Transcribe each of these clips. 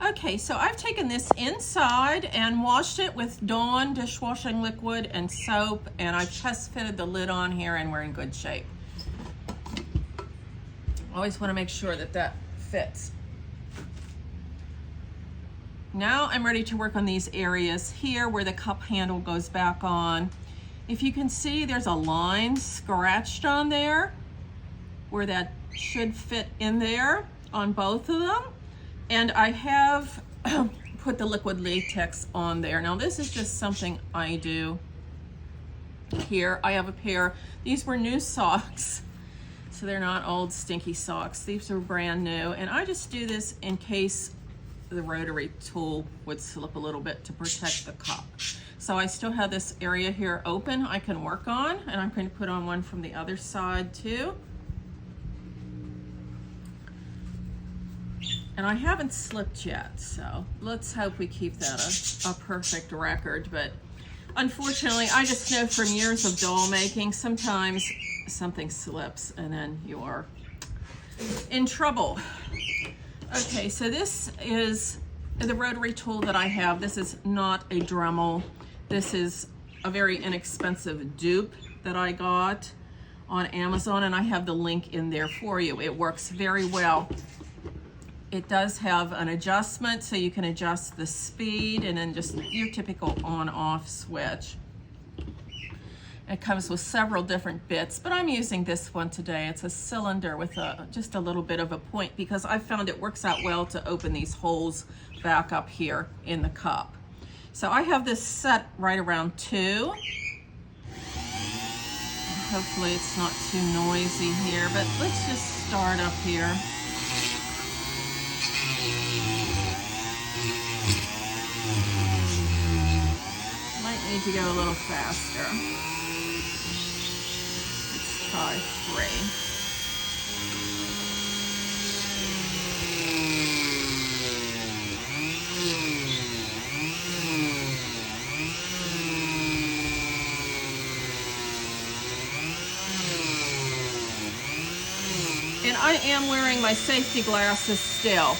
Okay, so I've taken this inside and washed it with Dawn dishwashing liquid and soap, and I test fitted the lid on here and we're in good shape. Always want to make sure that that fits. Now I'm ready to work on these areas here where the cup handle goes back on. If you can see, there's a line scratched on there where that should fit in there on both of them. And I have put the liquid latex on there. Now this is just something I do here. I have a pair, these were new socks. So they're not old stinky socks. These are brand new. And I just do this in case the rotary tool would slip a little bit to protect the cup. So I still have this area here open I can work on, and I'm going to put on one from the other side too. And I haven't slipped yet, so let's hope we keep that a perfect record. But unfortunately, I just know from years of doll making, sometimes something slips and then you are in trouble. Okay, so this is the rotary tool that I have. This is not a Dremel. This is a very inexpensive dupe that I got on Amazon, and I have the link in there for you. It works very well. It does have an adjustment, so you can adjust the speed and then just your typical on-off switch. It comes with several different bits, but I'm using this one today. It's a cylinder with just a little bit of a point because I found it works out well to open these holes back up here in the cup. So I have this set right around 2. Hopefully it's not too noisy here, but let's just start up here. Might need to go a little faster. Let's try 3. And I am wearing my safety glasses still.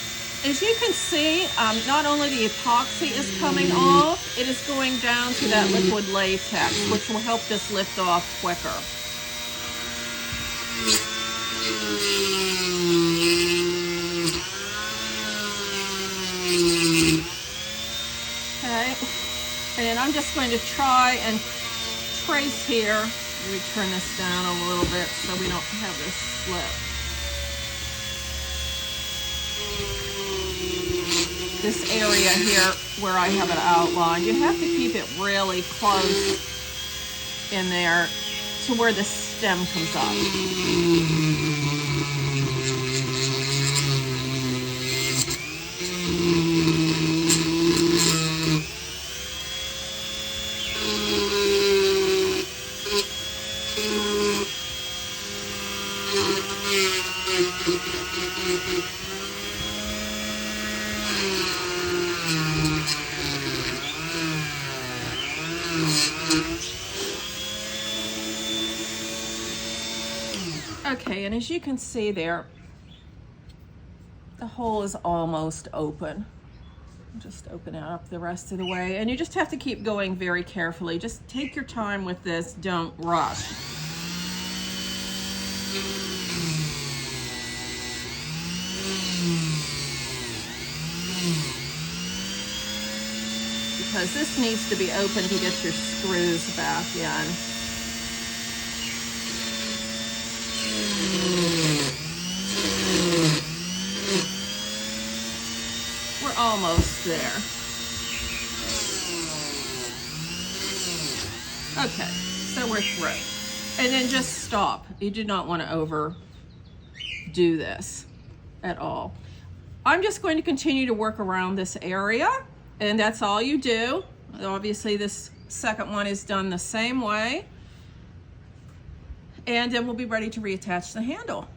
As you can see, not only the epoxy is coming off, it is going down to that liquid latex, which will help this lift off quicker. Okay, and I'm just going to try and trace here. Let me turn this down a little bit so we don't have this slip. This area here where I have it outlined, you have to keep it really close in there to where the stem comes up. Okay, and as you can see there, the hole is almost open. Just open it up the rest of the way, and you just have to keep going very carefully. Just take your time with this, don't rush. Because this needs to be open to get your screws back in. We're almost there. Okay, so we're through. And then just stop. You do not want to overdo this at all. I'm just going to continue to work around this area, and that's all you do. Obviously this second one is done the same way. And then we'll be ready to reattach the handle.